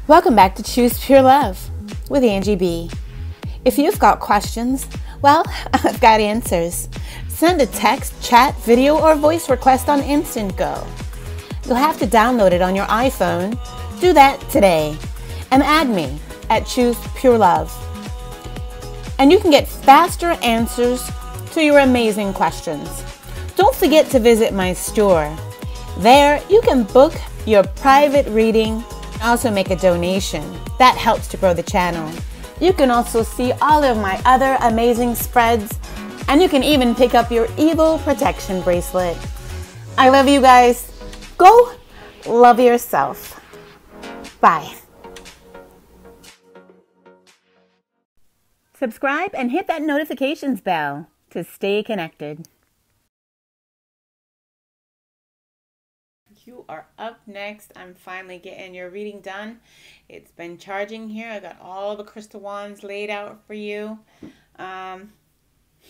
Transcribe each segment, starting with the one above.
Welcome back to Choose Pure Love with Angie B. If you've got questions, well, I've got answers. Send a text, chat, video, or voice request on Instant Go. You'll have to download it on your iPhone. Do that today. And add me at Choose Pure Love. And you can get faster answers to your amazing questions. Don't forget to visit my store. There, you can book your private reading, also make a donation. That helps to grow the channel. You can also see all of my other amazing spreads, and you can even pick up your evil protection bracelet. I love you guys. Go love yourself. Bye. Subscribe and hit that notifications bell to stay connected. You are up next. I'm finally getting your reading done. It's been charging here. I got all the crystal wands laid out for you.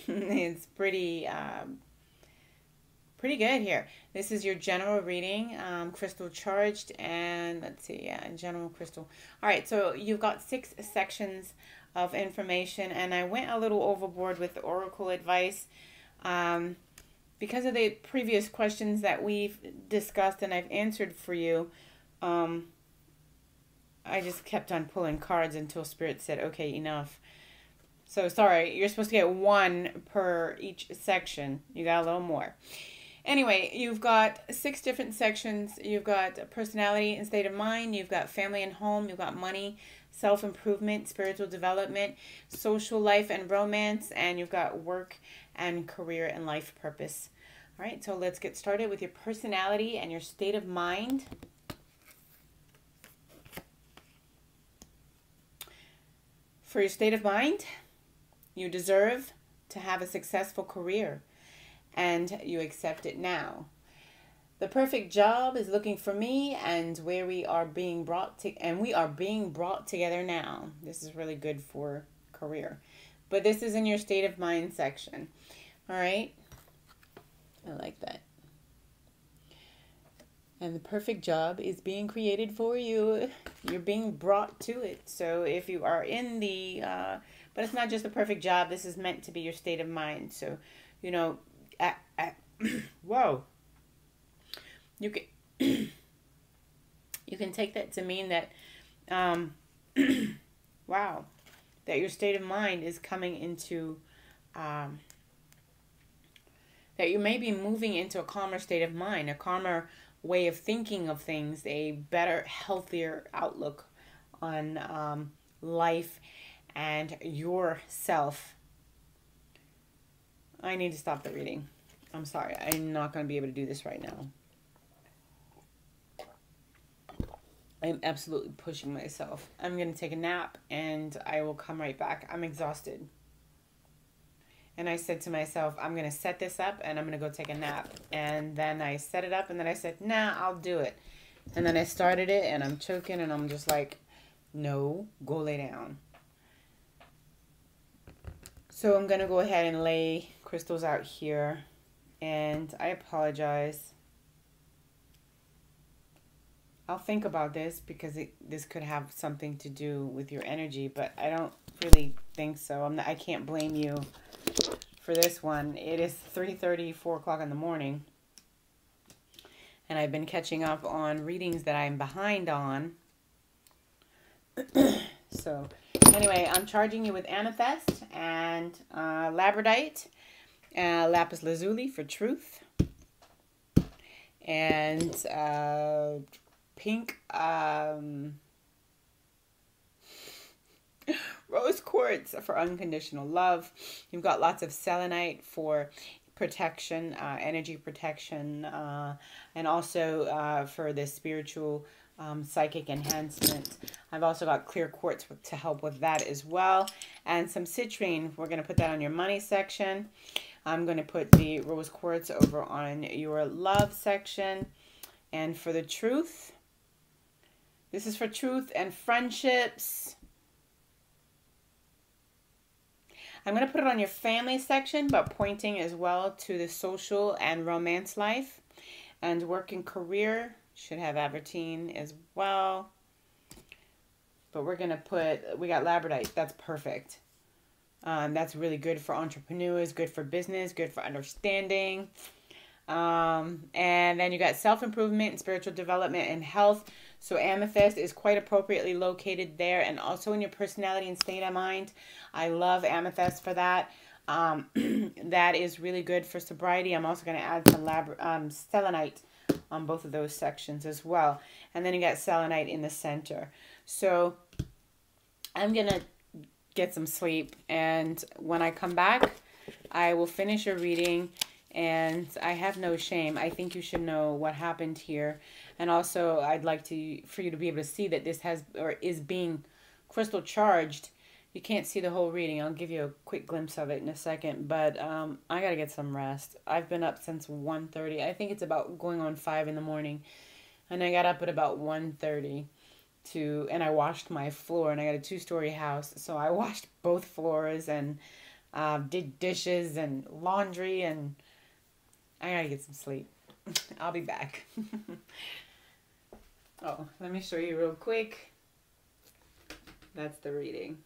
It's pretty good here. This is your general reading, crystal charged, and let's see, general crystal. All right, so you've got 6 sections of information, and I went a little overboard with the oracle advice. Because of the previous questions that we've discussed and I've answered for you, I just kept on pulling cards until Spirit said, okay, enough. So sorry, you're supposed to get 1 per each section. You got a little more. Anyway, you've got 6 different sections. You've got personality and state of mind. You've got family and home. You've got money, self-improvement, spiritual development, social life and romance, and you've got work and career and life purpose. All right, so let's get started with your personality and your state of mind. For your state of mind, you deserve to have a successful career, and you accept it now. The perfect job is looking for me, and where we are being brought together now. This is really good for career. But this is in your state of mind section. All right? I like that. And the perfect job is being created for you. You're being brought to it. So if you are in the, but it's not just the perfect job. This is meant to be your state of mind. So, you know, whoa. You can, you can take that to mean that, wow, that your state of mind is coming into, that you may be moving into a calmer state of mind, a calmer way of thinking of things, a better, healthier outlook on life and yourself. I need to stop the reading. I'm sorry. I'm not going to be able to do this right now. I'm absolutely pushing myself. I'm going to take a nap and I will come right back. I'm exhausted. And I said to myself, I'm going to set this up and I'm going to go take a nap. And then I set it up and then I said, nah, I'll do it. And then I started it and I'm choking and I'm just like, no, go lay down. So I'm going to go ahead and lay crystals out here. And I apologize. I'll think about this because this could have something to do with your energy, but I don't really think so. I can't blame you for this one. It is 3:30, 4 o'clock in the morning, and I've been catching up on readings that I'm behind on. So anyway, I'm charging you with amethyst and labradorite, lapis lazuli for truth, and pink rose quartz for unconditional love. You've got lots of selenite for protection, energy protection, and also for the spiritual psychic enhancement. I've also got clear quartz to help with that as well, and some citrine. We're going to put that on your money section. I'm going to put the rose quartz over on your love section. And for the truth, this is for truth and friendships. I'm going to put it on your family section, but pointing as well to the social and romance life. And work and career should have Avertine as well. we're going to put, we got labradorite. That's perfect. That's really good for entrepreneurs, good for business, good for understanding. And then you got self-improvement and spiritual development and health. So amethyst is quite appropriately located there, and also in your personality and state of mind. I love amethyst for that. That is really good for sobriety. I'm also going to add some selenite on both of those sections as well. And then you got selenite in the center. So I'm going to get some sleep, and when I come back, I will finish your reading. And I have no shame. I think you should know what happened here. And also, I'd like for you to be able to see that this is being crystal charged. You can't see the whole reading. I'll give you a quick glimpse of it in a second. But I got to get some rest. I've been up since 1:30. I think it's about going on 5 in the morning. And I got up at about 1:30 and I washed my floor. And I got a 2-story house. So I washed both floors and did dishes and laundry, and I gotta get some sleep. I'll be back. Oh, let me show you real quick. That's the reading.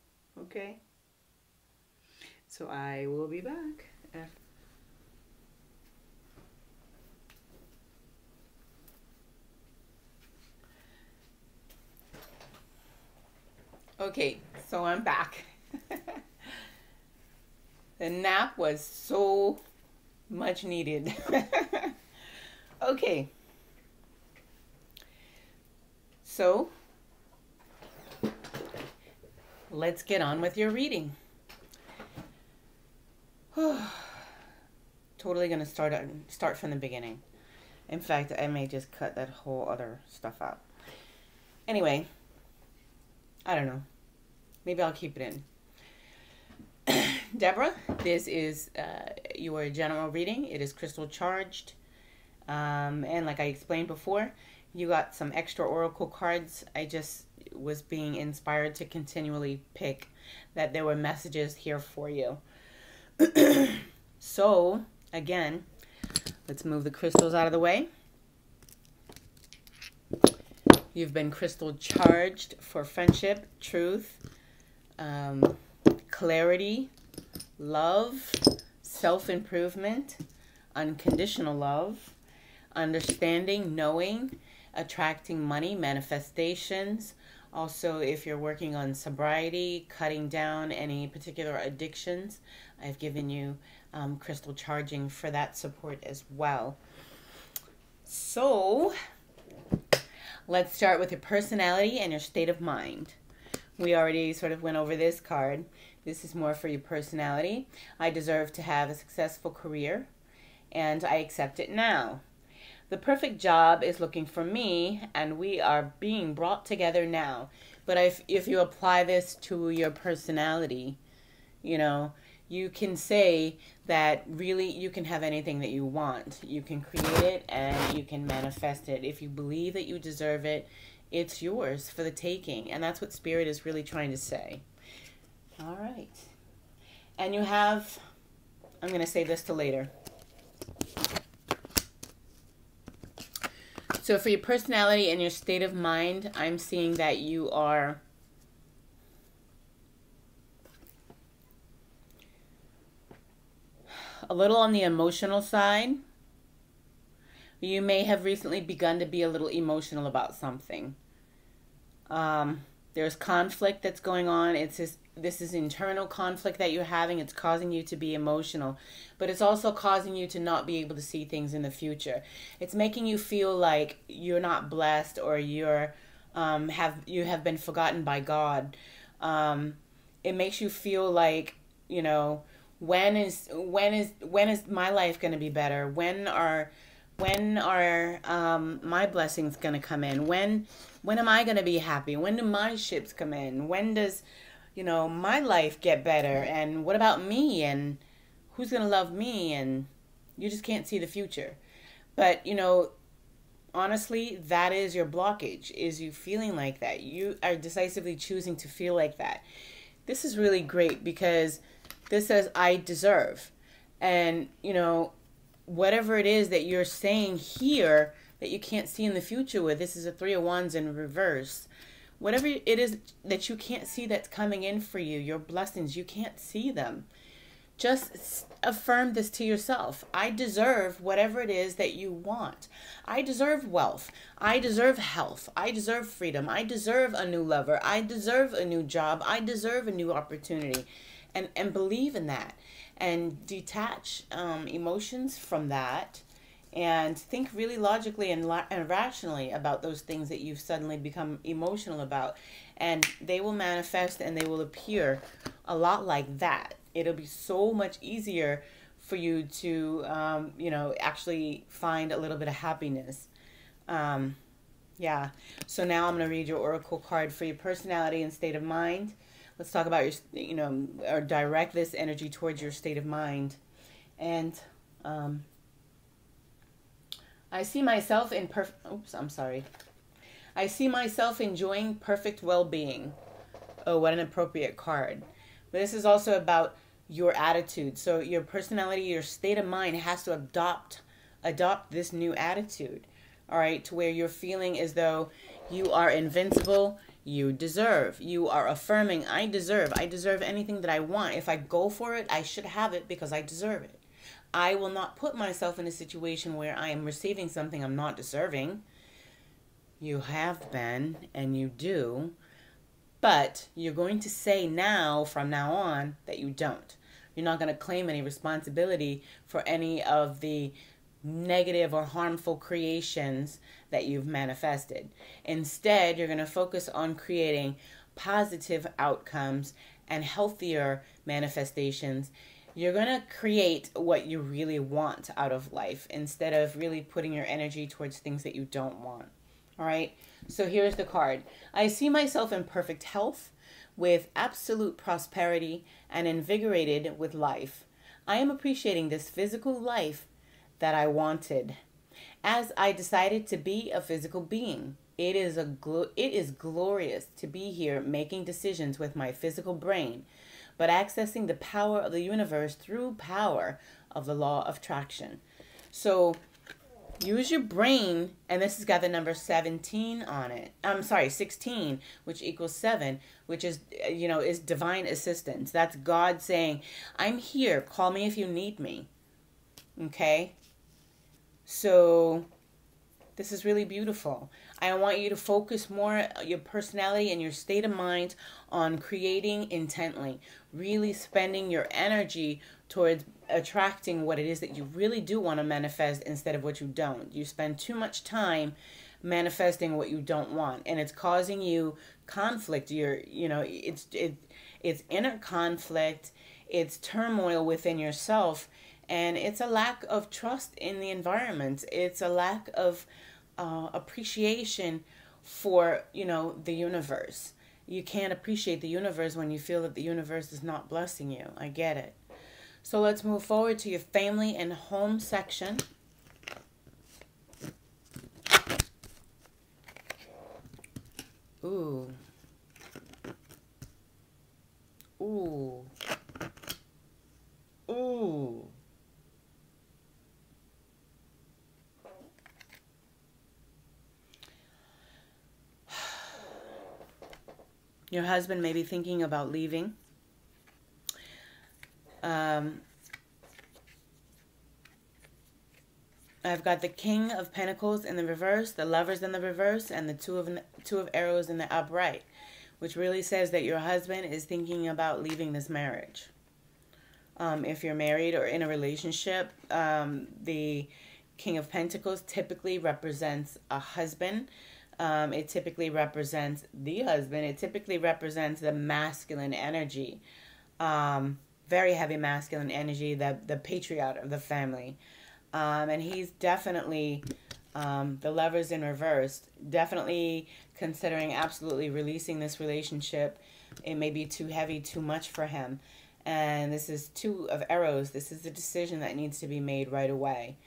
Okay. So I will be back. Okay, so I'm back. The nap was so much needed. Okay. So, let's get on with your reading. Totally going to start from the beginning. In fact, I may just cut that whole other stuff out. Anyway, I don't know. Maybe I'll keep it in. Deborah, this is your general reading. It is crystal charged. And like I explained before, you got some extra oracle cards. I just was being inspired to continually pick that there were messages here for you. So, again, let's move the crystals out of the way. You've been crystal charged for friendship, truth, clarity, love, self-improvement, unconditional love, understanding, knowing, attracting money, manifestations. Also, if you're working on sobriety, cutting down any particular addictions, I've given you crystal charging for that support as well. So, let's start with your personality and your state of mind. We already sort of went over this card. This is more for your personality. I deserve to have a successful career, and I accept it now. The perfect job is looking for me, and we are being brought together now. But if you apply this to your personality, you know, you can say that really you can have anything that you want. You can create it and you can manifest it. If you believe that you deserve it, it's yours for the taking. And that's what Spirit is really trying to say. All right. And you have, I'm going to save this to later. So for your personality and your state of mind, I'm seeing that you are a little on the emotional side. You may have recently begun to be a little emotional about something. There's conflict that's going on. This is internal conflict that you're having. It's causing you to be emotional, but it's also causing you to not be able to see things in the future. It's making you feel like you're not blessed, or you have been forgotten by God. It makes you feel like, you know, when is my life going to be better? When are my blessings going to come in? When am I going to be happy? When do my ships come in? When does, you know, my life get better? And what about me? And who's going to love me? And you just can't see the future. But, you know, honestly, that is your blockage, is you feeling like that. You are decisively choosing to feel like that. This is really great because this says, I deserve. And, you know, whatever it is that you're saying here that you can't see in the future with, this is a 3 of Wands in reverse. whatever it is that you can't see that's coming in for you, your blessings, you can't see them. Just affirm this to yourself. I deserve whatever it is that you want. I deserve wealth. I deserve health. I deserve freedom. I deserve a new lover. I deserve a new job. I deserve a new opportunity. And believe in that. And detach emotions from that. And think really logically and rationally about those things that you've suddenly become emotional about. And they will manifest and they will appear a lot like that. It'll be so much easier for you to, actually find a little bit of happiness. Yeah. So now I'm going to read your oracle card for your personality and state of mind. Let's talk about your, or direct this energy towards your state of mind. And I see myself in I see myself enjoying perfect well-being. Oh, what an appropriate card. But this is also about your attitude. So your personality, your state of mind has to adopt this new attitude. All right, to where you're feeling as though you are invincible, you deserve. You are affirming, I deserve anything that I want. If I go for it, I should have it because I deserve it. I will not put myself in a situation where I am receiving something I'm not deserving. You have been, and you do. But you're going to say now, from now on, that you don't. You're not going to claim any responsibility for any of the negative or harmful creations that you've manifested. Instead, you're going to focus on creating positive outcomes and healthier manifestations. You're going to create what you really want out of life instead of really putting your energy towards things that you don't want. All right. So here's the card. I see myself in perfect health with absolute prosperity and invigorated with life. I am appreciating this physical life that I wanted as I decided to be a physical being. It is glorious to be here making decisions with my physical brain, but accessing the power of the universe through power of the law of attraction. So use your brain, and this has got the number 17 on it. I'm sorry, 16, which equals 7, which is, is divine assistance. That's God saying, I'm here. Call me if you need me. Okay? So this is really beautiful. I want you to focus more your personality and your state of mind on creating intently, really spending your energy towards attracting what it is that you really do want to manifest instead of what you don't. You spend too much time manifesting what you don't want, and it's causing you conflict. It's inner conflict, it's turmoil within yourself, and it's a lack of trust in the environment. It's a lack of appreciation for, the universe. You can't appreciate the universe when you feel that the universe is not blessing you. I get it. So let's move forward to your family and home section. Ooh. Ooh. Ooh. Your husband may be thinking about leaving. I've got the King of Pentacles in the reverse, the Lovers in the reverse, and the two of Arrows in the upright, which really says that your husband is thinking about leaving this marriage. If you're married or in a relationship, the King of Pentacles typically represents a husband. It typically represents the husband. It typically represents the masculine energy. Very heavy masculine energy, the patriarch of the family. And he's definitely, the Lovers in reverse, definitely considering absolutely releasing this relationship. It may be too heavy, too much for him. And this is Two of Arrows. This is the decision that needs to be made right away.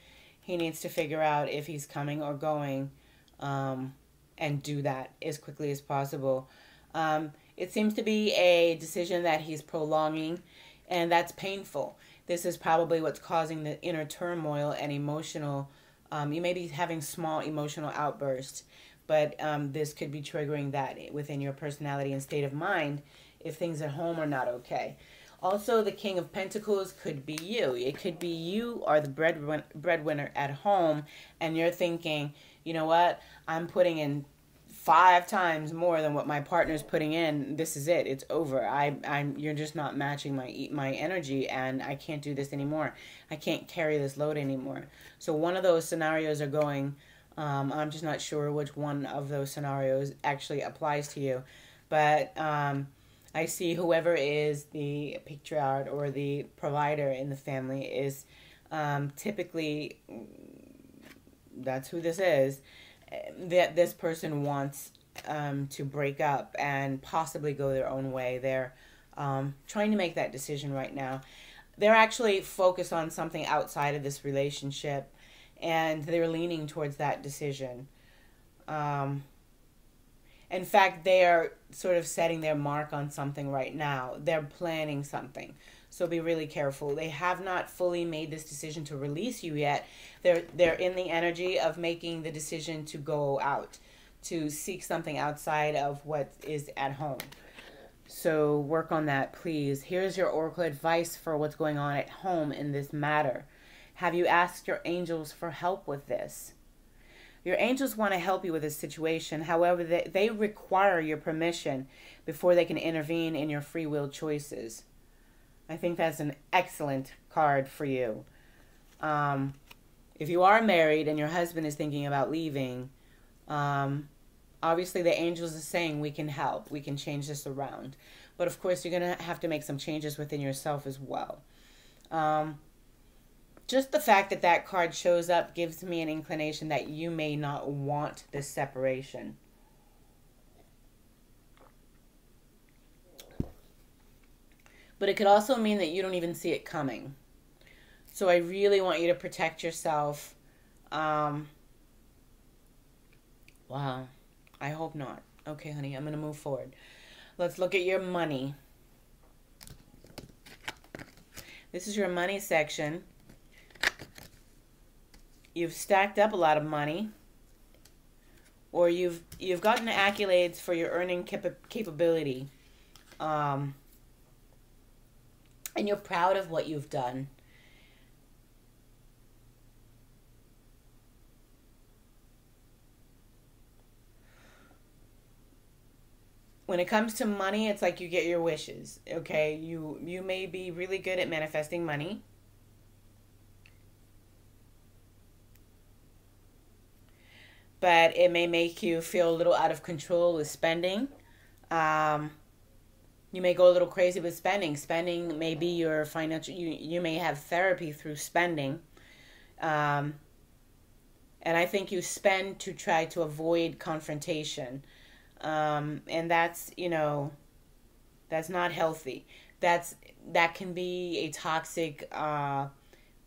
He needs to figure out if he's coming or going, and do that as quickly as possible. It seems to be a decision that he's prolonging, and that's painful. This is probably what's causing the inner turmoil and emotional. You may be having small emotional outbursts, but this could be triggering that within your personality and state of mind if things at home are not okay. Also, the King of Pentacles could be you. It could be you are the breadwinner at home, and you're thinking, you know what, I'm putting in 5 times more than what my partner's putting in. This is it. It's over. You're just not matching my energy, and I can't do this anymore. I can't carry this load anymore. So one of those scenarios are going. I'm just not sure which one of those scenarios actually applies to you, but I see whoever is the patriarch or the provider in the family is typically, that's who this is, that this person wants to break up and possibly go their own way. They're trying to make that decision right now. They're actually focused on something outside of this relationship, and they're leaning towards that decision. In fact, they are sort of setting their mark on something right now. They're planning something. So be really careful. They have not fully made this decision to release you yet. They're in the energy of making the decision to go out, to seek something outside of what is at home. So work on that, please. Here's your oracle advice for what's going on at home in this matter. Have you asked your angels for help with this? Your angels want to help you with this situation. However, they require your permission before they can intervene in your free will choices. I think that's an excellent card for you. If you are married and your husband is thinking about leaving, obviously the angels are saying we can help. We can change this around. But of course, you're going to have to make some changes within yourself as well. Just the fact that that card shows up gives me an inclination that you may not want this separation. But it could also mean that you don't even see it coming. So I really want you to protect yourself. Wow. I hope not. Okay, honey, I'm going to move forward. Let's look at your money. This is your money section. You've stacked up a lot of money, or you've gotten accolades for your earning capability, and you're proud of what you've done. When it comes to money, it's like you get your wishes. Okay, you may be really good at manifesting money. But it may make you feel a little out of control with spending. You may go a little crazy with spending. Spending may be your financial, you may have therapy through spending. And I think you spend to try to avoid confrontation. And that's, that's not healthy. That can be a toxic,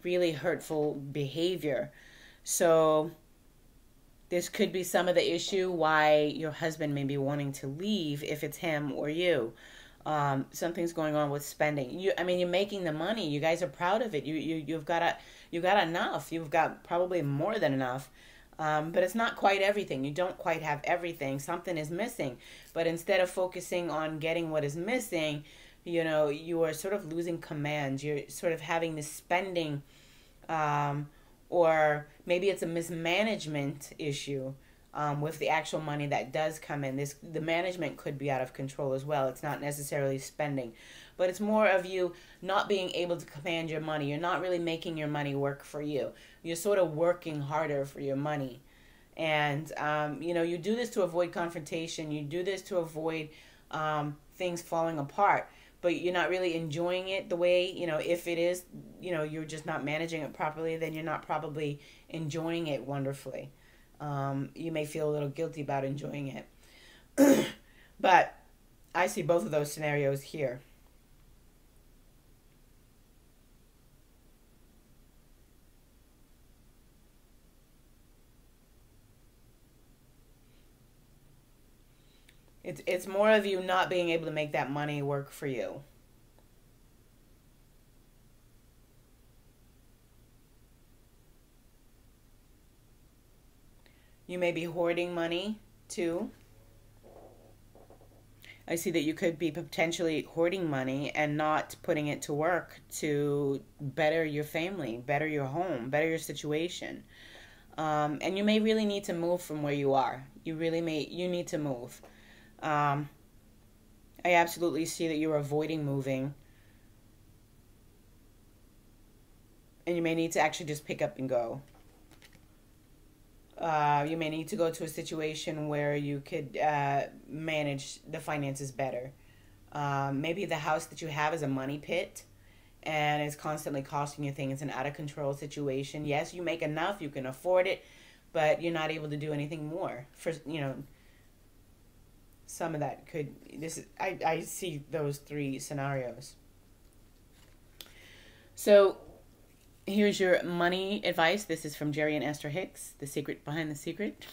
really hurtful behavior. So this could be some of the issue why your husband may be wanting to leave, if it's him or you. Something's going on with spending. You're making the money. You guys are proud of it. You've got enough. You've got probably more than enough. But it's not quite everything. You don't quite have everything. Something is missing. But instead of focusing on getting what is missing, you are sort of losing command. You're sort of having this spending, or maybe it's a mismanagement issue with the actual money that does come in. The management could be out of control as well. It's not necessarily spending, but it's more of you not being able to command your money. You're not really making your money work for you. You're sort of working harder for your money. And, you do this to avoid confrontation. You do this to avoid things falling apart. But you're not really enjoying it the way, if it is, you're just not managing it properly, then you're not probably enjoying it wonderfully. You may feel a little guilty about enjoying it. But I see both of those scenarios here. It's more of you not being able to make that money work for you. You may be hoarding money. Two, I see that you could be potentially hoarding money and not putting it to work to better your family, better your home, better your situation. And you may really need to move from where you are. You need to move. Um, I absolutely see that you're avoiding moving, and you may need to actually just pick up and go. You may need to go to a situation where you could manage the finances better. Maybe the house that you have is a money pit and it's constantly costing you things. It's an out of control situation. Yes, you make enough, you can afford it, but you're not able to do anything more. For some of that could I see those three scenarios. So here's your money advice. This is from Jerry and Esther Hicks, The Secret Behind the Secret.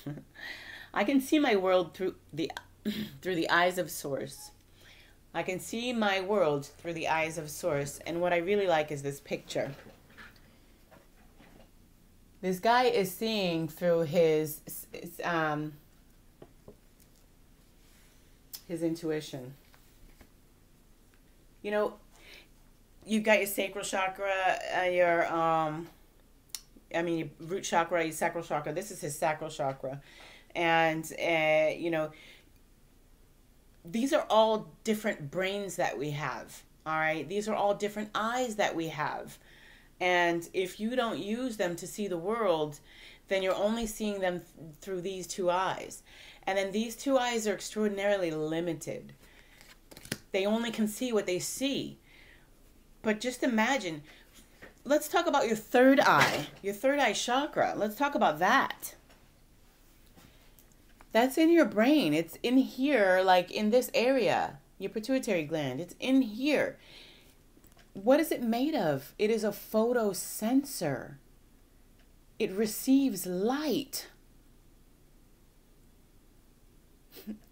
I can see my world through the through the eyes of Source. I can see my world through the eyes of Source. And what I really like is this picture. This guy is seeing through his intuition. You know, you've got your sacral chakra, your root chakra, your sacral chakra. This is his sacral chakra, and these are all different brains that we have. All right, these are all different eyes that we have, and if you don't use them to see the world, then you're only seeing them through these two eyes, and then these two eyes are extraordinarily limited. They only can see what they see. But just imagine, let's talk about your third eye chakra. Let's talk about that. That's in your brain. It's in here, like in this area, your pituitary gland. It's in here. What is it made of? It is a photosensor. It receives light.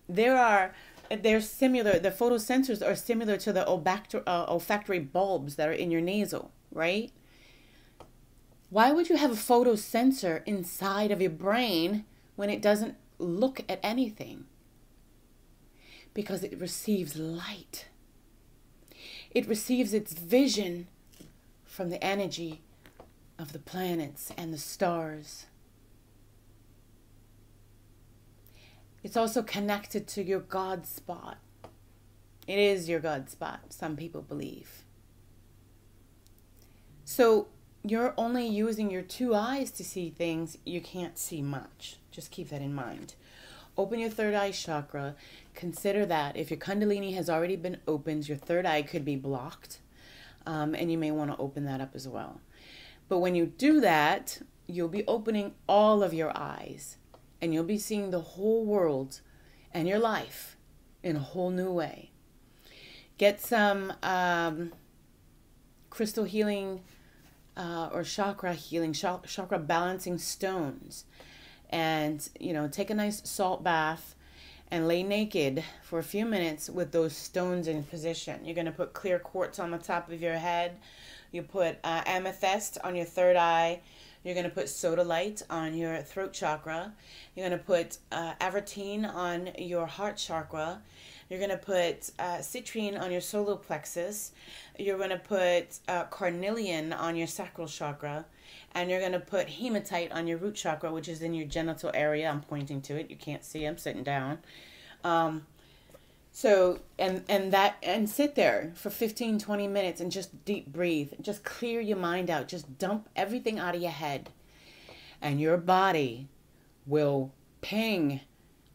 They're similar. The photosensors are similar to the olfactory bulbs that are in your nasal, right? Why would you have a photosensor inside of your brain when it doesn't look at anything? Because it receives light. It receives its vision from the energy of the planets and the stars. It's also connected to your God spot. It is your God spot, some people believe. So you're only using your two eyes to see things. You can't see much. Just keep that in mind. Open your third eye chakra. Consider that. If your Kundalini has already been opened, your third eye could be blocked. And you may want to open that up as well. But when you do that, you'll be opening all of your eyes. And you'll be seeing the whole world and your life in a whole new way. Get some crystal healing or chakra healing, chakra balancing stones. And, take a nice salt bath and lay naked for a few minutes with those stones in position. You're going to put clear quartz on the top of your head. You put amethyst on your third eye. You're going to put sodalite on your throat chakra. You're going to put avertine on your heart chakra. You're going to put citrine on your solar plexus. You're going to put carnelian on your sacral chakra. And you're going to put hematite on your root chakra, which is in your genital area. I'm pointing to it. You can't see. I'm sitting down. So, and sit there for 15, 20 minutes and just deep breathe. Just clear your mind out. Just dump everything out of your head. And your body will ping.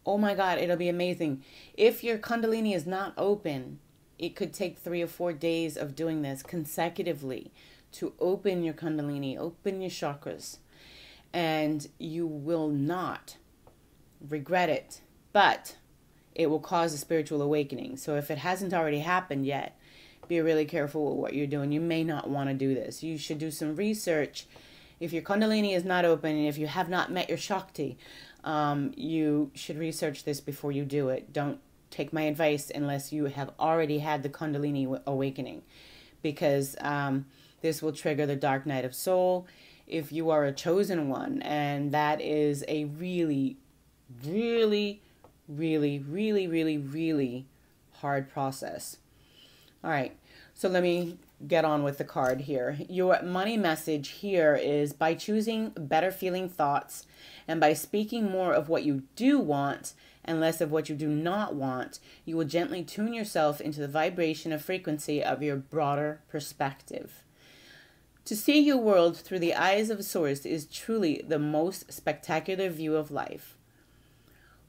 Oh my God, it'll be amazing. If your Kundalini is not open, it could take 3 or 4 days of doing this consecutively to open your Kundalini, open your chakras. And you will not regret it. But it will cause a spiritual awakening. So if it hasn't already happened yet, be really careful with what you're doing. You may not want to do this. You should do some research. If your Kundalini is not open, and if you have not met your Shakti, you should research this before you do it. Don't take my advice unless you have already had the Kundalini awakening, because this will trigger the dark night of soul if you are a chosen one. And that is a really, really really, really, really, really hard process. All right, so let me get on with the card here. Your money message here is by choosing better feeling thoughts and by speaking more of what you do want and less of what you do not want, you will gently tune yourself into the vibration of frequency of your broader perspective. To see your world through the eyes of Source is truly the most spectacular view of life.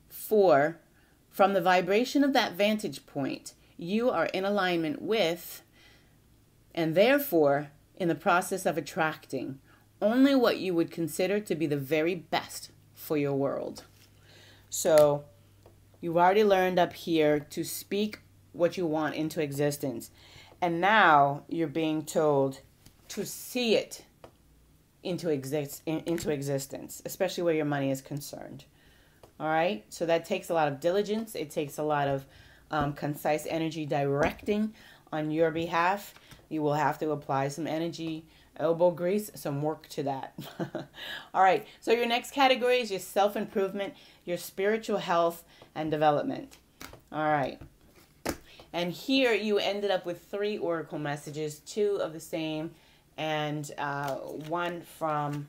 4. From the vibration of that vantage point, you are in alignment with, and therefore in the process of attracting, only what you would consider to be the very best for your world. So, you've already learned up here to speak what you want into existence. And now you're being told to see it into existence, especially where your money is concerned. All right? So that takes a lot of diligence. It takes a lot of concise energy directing on your behalf. You will have to apply some energy, elbow grease, some work to that. All right. So your next category is your self-improvement, your spiritual health, and development. All right. And here you ended up with 3 oracle messages, 2 of the same, and one from,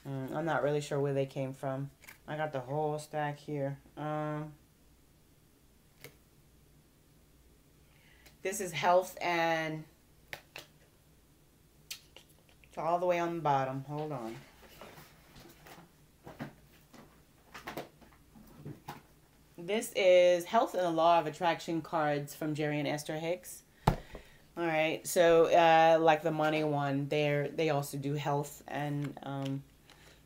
I'm not really sure where they came from. I got the whole stack here. This is health, and it's all the way on the bottom. Hold on. This is Health and the Law of Attraction cards from Jerry and Esther Hicks. All right, so like the money one, they also do health and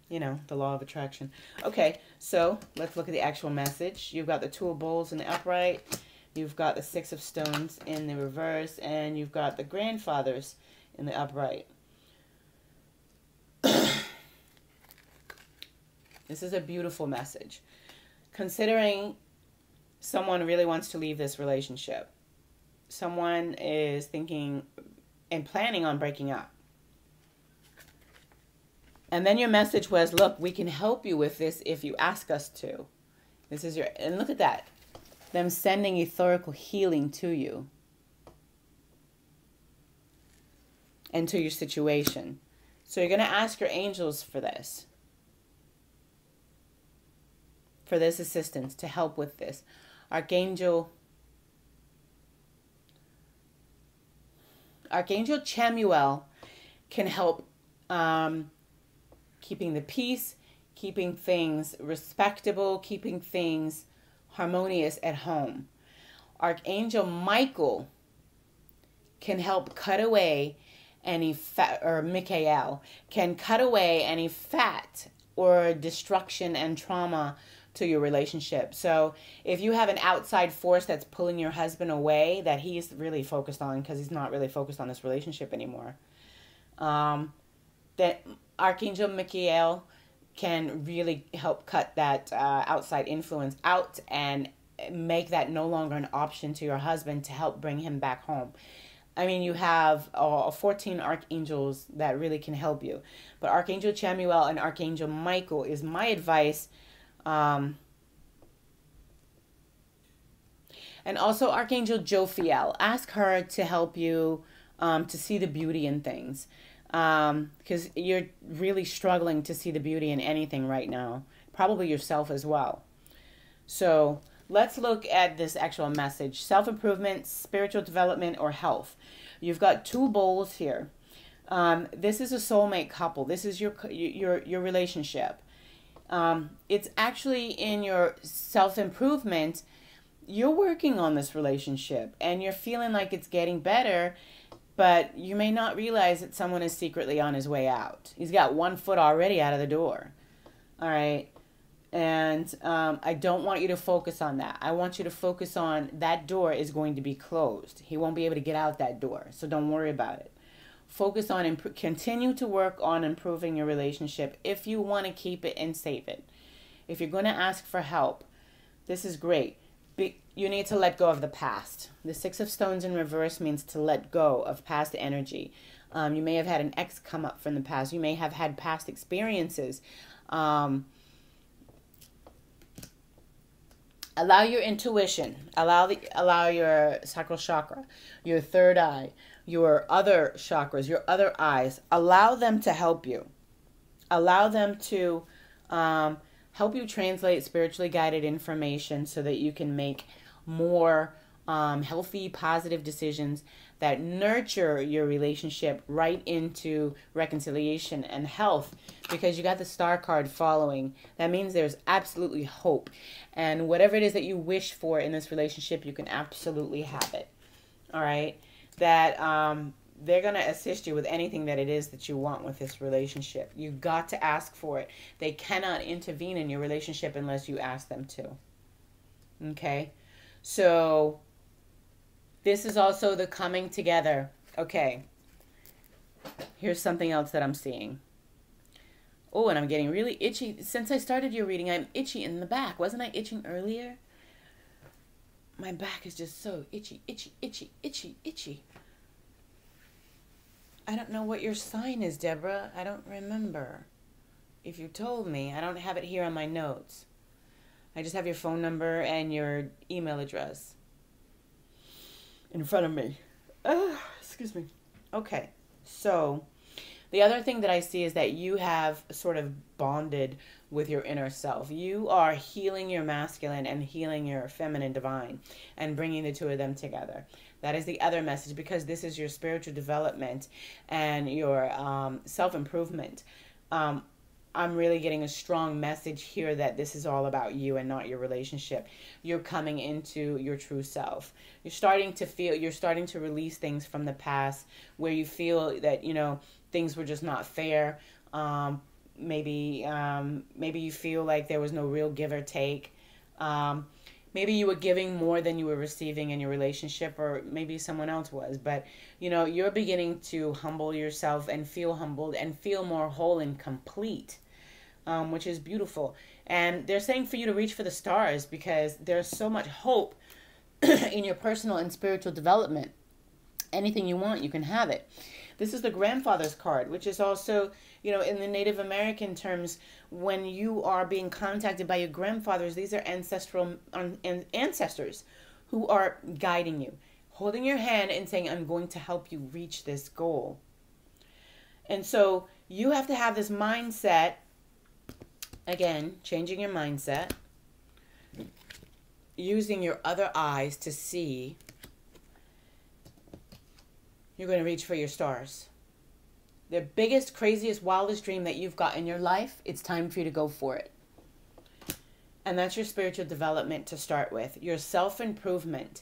you know, the law of attraction. Okay, so let's look at the actual message. You've got the 2 of bowls in the upright, you've got the 6 of stones in the reverse, and you've got the grandfathers in the upright. This is a beautiful message. Considering someone really wants to leave this relationship. Someone is thinking and planning on breaking up. And then your message was, look, we can help you with this if you ask us to. This is your, and look at that. Them sending etherical healing to you. And to your situation. So you're going to ask your angels for this. For this assistance, to help with this. Archangel Chamuel can help keeping the peace, keeping things respectable, keeping things harmonious at home. Archangel Michael can help cut away any fat, or Michael can cut away any fat or destruction and trauma to your relationship. So if you have an outside force that's pulling your husband away that he's really focused on, because he's not really focused on this relationship anymore, that Archangel Michael can really help cut that outside influence out and make that no longer an option to your husband, to help bring him back home. I mean, you have 14 archangels that really can help you. But Archangel Chamuel and Archangel Michael is my advice. And also Archangel Jophiel. Ask her to help you to see the beauty in things. Because you're really struggling to see the beauty in anything right now. Probably yourself as well. So let's look at this actual message. Self-improvement, spiritual development, or health. You've got 2 bowls here. This is a soulmate couple. This is your relationship. It's actually in your self-improvement. You're working on this relationship and you're feeling like it's getting better, but you may not realize that someone is secretly on his way out. He's got 1 foot already out of the door. All right. And I don't want you to focus on that. I want you to focus on that door is going to be closed. He won't be able to get out that door. So don't worry about it. Focus on, continue to work on improving your relationship if you want to keep it and save it. If you're going to ask for help, this is great. You need to let go of the past. The 6 of stones in reverse means to let go of past energy. You may have had an ex come up from the past. You may have had past experiences. Allow your intuition, allow your sacral chakra, your third eye, your other chakras, your other eyes, allow them to help you. Allow them to help you translate spiritually guided information so that you can make more healthy, positive decisions that nurture your relationship right into reconciliation and health, because you got the star card following. That means there's absolutely hope. And whatever it is that you wish for in this relationship, you can absolutely have it. All right? That they're going to assist you with anything that it is that you want with this relationship. You got to ask for it. They cannot intervene in your relationship unless you ask them to. Okay? So this is also the coming together. Okay. Here's something else that I'm seeing. Oh, and I'm getting really itchy. Since I started your reading, I'm itchy in the back. Wasn't I itching earlier? My back is just so itchy, itchy, itchy, itchy, itchy. I don't know what your sign is, Deborah. I don't remember. If you told me, I don't have it here on my notes. I just have your phone number and your email address in front of me. Excuse me. Okay, so the other thing that I see is that you have sort of bonded with your inner self. You are healing your masculine and healing your feminine divine and bringing the two of them together. That is the other message, because this is your spiritual development and your self-improvement. I'm really getting a strong message here that this is all about you and not your relationship. You're coming into your true self. You're starting to release things from the past where you feel that, things were just not fair. Maybe you feel like there was no real give or take. Maybe you were giving more than you were receiving in your relationship, or maybe someone else was. But, you're beginning to humble yourself and feel humbled and feel more whole and complete, which is beautiful. And they're saying for you to reach for the stars, because there's so much hope in your personal and spiritual development. Anything you want, you can have it. This is the grandfather's card, which is also, in the Native American terms, when you are being contacted by your grandfathers, these are ancestors who are guiding you, holding your hand and saying, I'm going to help you reach this goal. And so you have to have this mindset, again, changing your mindset, using your other eyes to see. You're going to reach for your stars. The biggest, craziest, wildest dream that you've got in your life, it's time for you to go for it. And that's your spiritual development to start with. Your self-improvement.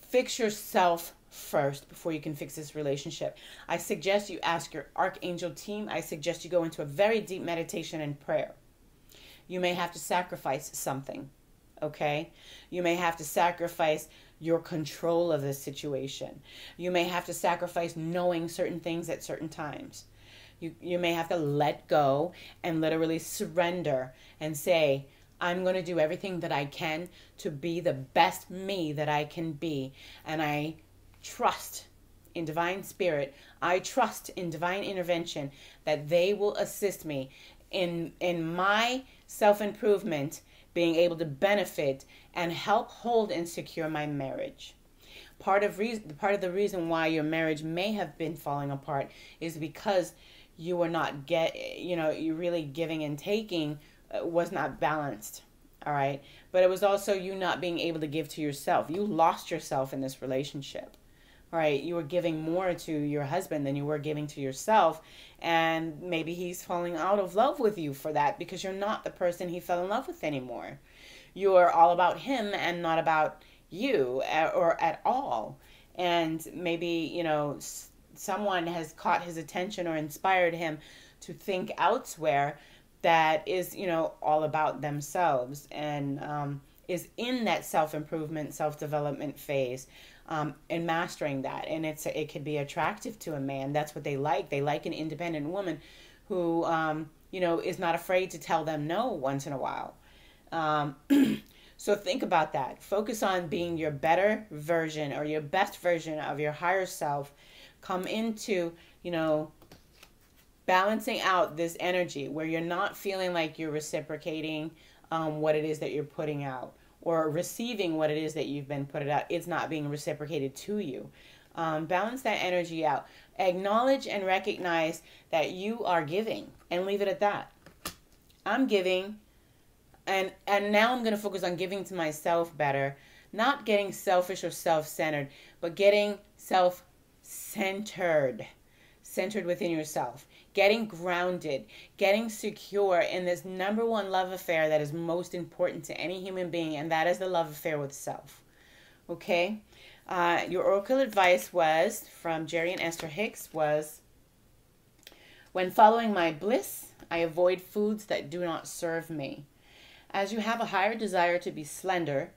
Fix yourself first before you can fix this relationship. I suggest you ask your archangel team. I suggest you go into a very deep meditation and prayer. You may have to sacrifice something, okay? You may have to sacrifice your control of the situation. You may have to sacrifice knowing certain things at certain times. You may have to let go and literally surrender and say, I'm going to do everything that I can to be the best me that I can be. And I trust in divine spirit. I trust in divine intervention that they will assist me in my self-improvement, being able to benefit and help hold and secure my marriage. Part of the reason why your marriage may have been falling apart is because you were not you really giving and taking was not balanced. All right. But it was also you not being able to give to yourself. You lost yourself in this relationship. All right. You were giving more to your husband than you were giving to yourself. And maybe he's falling out of love with you for that, because you're not the person he fell in love with anymore. You're all about him and not about you or at all. And maybe, someone has caught his attention or inspired him to think elsewhere that is, all about themselves and is in that self-improvement, self-development phase, and mastering that. And it could be attractive to a man. That's what they like. They like an independent woman who, is not afraid to tell them no once in a while. So think about that. Focus on being your better version or your best version of your higher self. Come into, balancing out this energy where you're not feeling like you're reciprocating what it is that you're putting out, or receiving what it is that you've been put it out, it's not being reciprocated to you. Balance that energy out. Acknowledge and recognize that you are giving and leave it at that. I'm giving, and now I'm going to focus on giving to myself better, not getting selfish or self-centered, but getting self-centered, centered within yourself, getting grounded, getting secure in this number one love affair that is most important to any human being, and that is the love affair with self. Okay? Your oracle advice was, from Jerry and Esther Hicks, was, when following my bliss, I avoid foods that do not serve me. As you have a higher desire to be slender,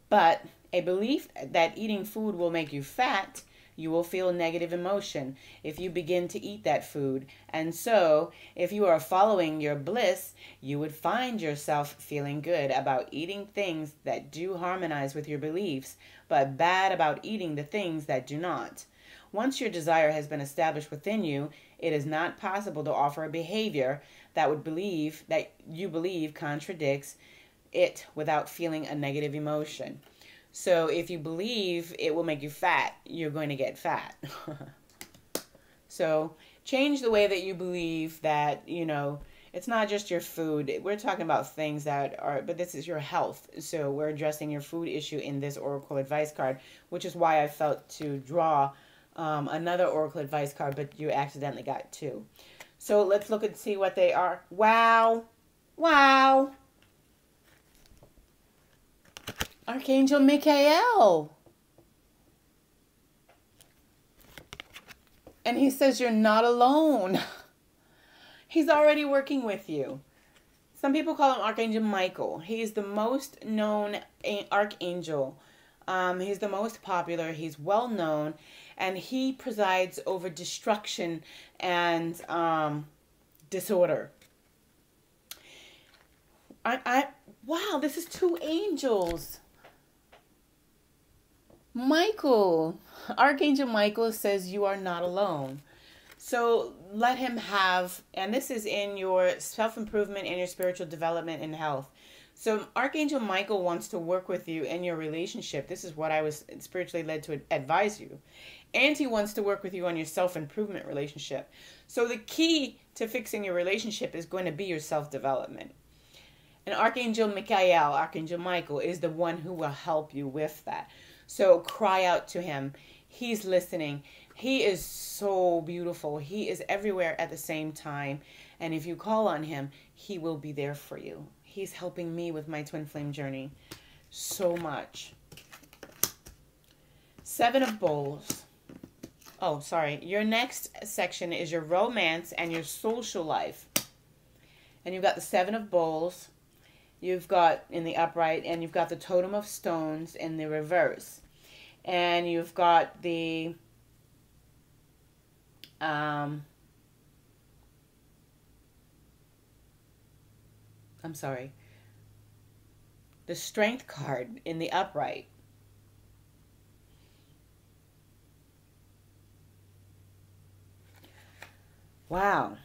but a belief that eating food will make you fat, you will feel negative emotion if you begin to eat that food. And so, if you are following your bliss, you would find yourself feeling good about eating things that do harmonize with your beliefs, but bad about eating the things that do not. Once your desire has been established within you, it is not possible to offer a behavior that you believe contradicts it without feeling a negative emotion. So if you believe it will make you fat, you're going to get fat. So change the way that you believe that, it's not just your food. We're talking about things but this is your health. So we're addressing your food issue in this oracle advice card, which is why I felt to draw another oracle advice card, but you accidentally got two. So let's look and see what they are. Wow. Wow. Archangel Michael. And he says you're not alone. He's already working with you. Some people call him Archangel Michael. He's the most known archangel. He's the most popular. He's well known. And he presides over destruction and disorder. Wow, this is two angels. Michael, Archangel Michael says you are not alone. So let him have, and this is in your self-improvement and your spiritual development and health. So Archangel Michael wants to work with you in your relationship. This is what I was spiritually led to advise you. And he wants to work with you on your self-improvement relationship. So the key to fixing your relationship is going to be your self-development. And Archangel Michael, is the one who will help you with that. So cry out to him. He's listening. He is so beautiful. He is everywhere at the same time. And if you call on him, he will be there for you. He's helping me with my twin flame journey so much. Seven of Bowls. Oh, sorry. Your next section is your romance and your social life. And you've got the Seven of Bowls. You've got in the upright, and you've got the Totem of Stones in the reverse. And you've got the the Strength card in the upright. Wow.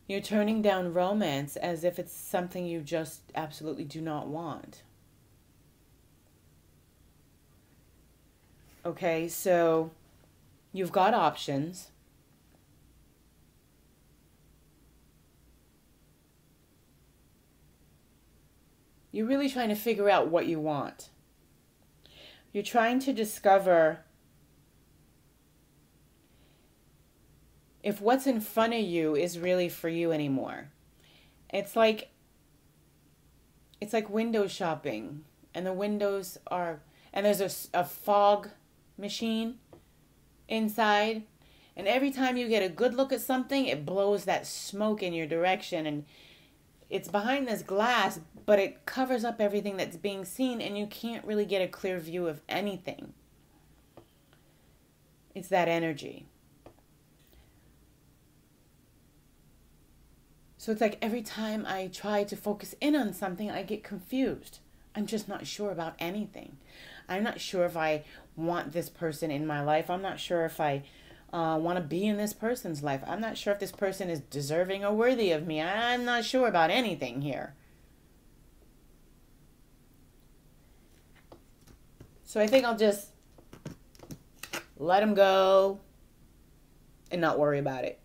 You're turning down romance as if it's something you just absolutely do not want. Okay, so you've got options. You're really trying to figure out what you want. You're trying to discover if what's in front of you is really for you anymore. It's like window shopping, and the windows are, and there's a fog machine inside, and every time you get a good look at something, it blows that smoke in your direction, and it's behind this glass, but it covers up everything that's being seen, and you can't really get a clear view of anything. It's that energy. So it's like every time I try to focus in on something, I get confused. I'm just not sure about anything. I'm not sure if I want this person in my life. I'm not sure if I want to be in this person's life. I'm not sure if this person is deserving or worthy of me. I'm not sure about anything here. So I think I'll just let them go and not worry about it.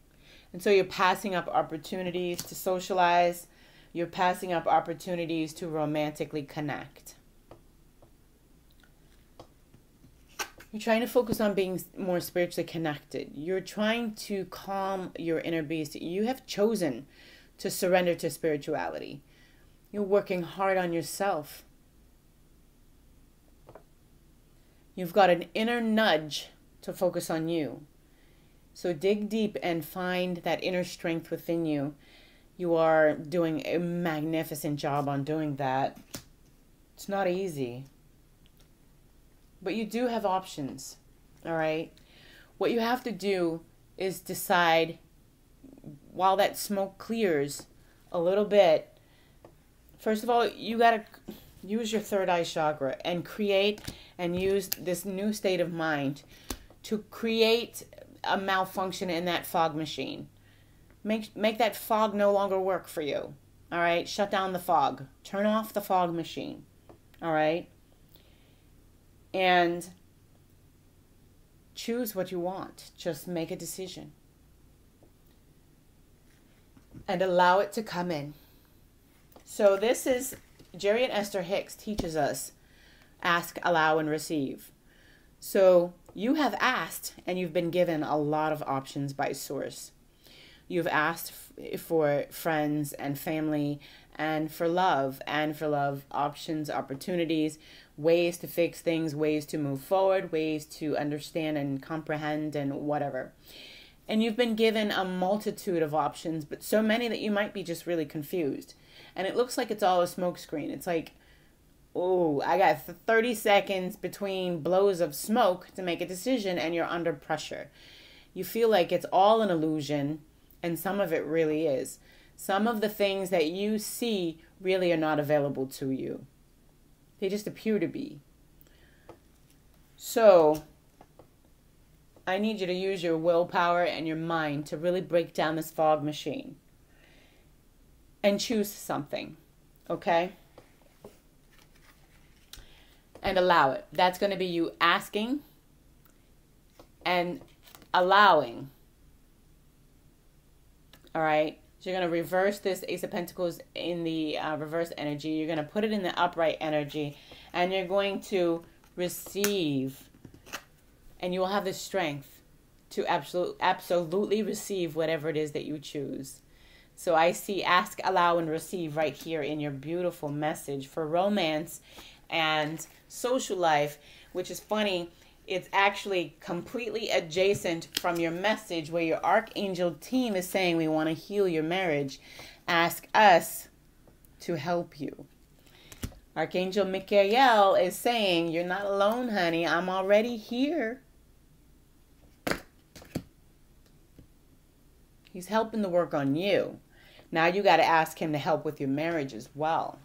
And so you're passing up opportunities to socialize. You're passing up opportunities to romantically connect. You're trying to focus on being more spiritually connected. You're trying to calm your inner beast. You have chosen to surrender to spirituality. You're working hard on yourself. You've got an inner nudge to focus on you. So dig deep and find that inner strength within you. You are doing a magnificent job on doing that. It's not easy. But you do have options, all right? What you have to do is decide, while that smoke clears a little bit, first of all, you got to use your third eye chakra and create and use this new state of mind to create a malfunction in that fog machine. Make that fog no longer work for you, all right? Shut down the fog. Turn off the fog machine, all right? And choose what you want. Just make a decision. And allow it to come in. So this is, Jerry and Esther Hicks teaches us, ask, allow, and receive. So you have asked, and you've been given a lot of options by Source. You've asked for friends and family, and for love options, opportunities, ways to fix things, ways to move forward, ways to understand and comprehend and whatever. And you've been given a multitude of options, but so many that you might be just really confused. And it looks like it's all a smokescreen. It's like, oh, I got 30 seconds between blows of smoke to make a decision, and you're under pressure. You feel like it's all an illusion, and some of it really is. Some of the things that you see really are not available to you. They just appear to be. So I need you to use your willpower and your mind to really break down this fog machine and choose something, okay? And allow it. That's going to be you asking and allowing. All right? So you're going to reverse this Ace of Pentacles in the reverse energy. You're going to put it in the upright energy. And you're going to receive. And you will have the strength to absolutely receive whatever it is that you choose. So I see ask, allow, and receive right here in your beautiful message for romance and social life, which is funny. It's actually completely adjacent from your message where your Archangel team is saying we want to heal your marriage. Ask us to help you. Archangel Michael is saying you're not alone, honey. I'm already here. He's helping the work on you. Now you got to ask him to help with your marriage as well.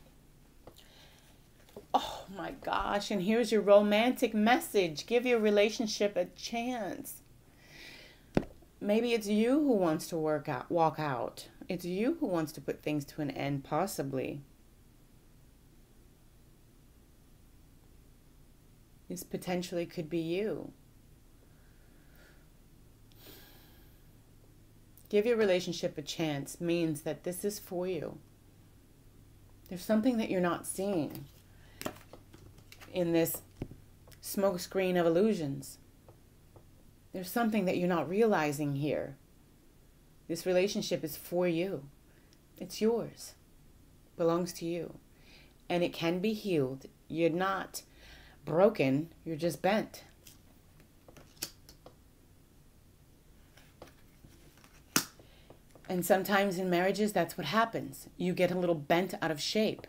Oh my gosh, and here's your romantic message. Give your relationship a chance. Maybe it's you who wants to walk out. It's you who wants to put things to an end, possibly. This potentially could be you. Give your relationship a chance means that this is for you. There's something that you're not seeing in this smoke screen of illusions. There's something that you're not realizing here. This relationship is for you. It's yours. Belongs to you. And it can be healed. You're not broken. You're just bent. And sometimes in marriages, that's what happens. You get a little bent out of shape.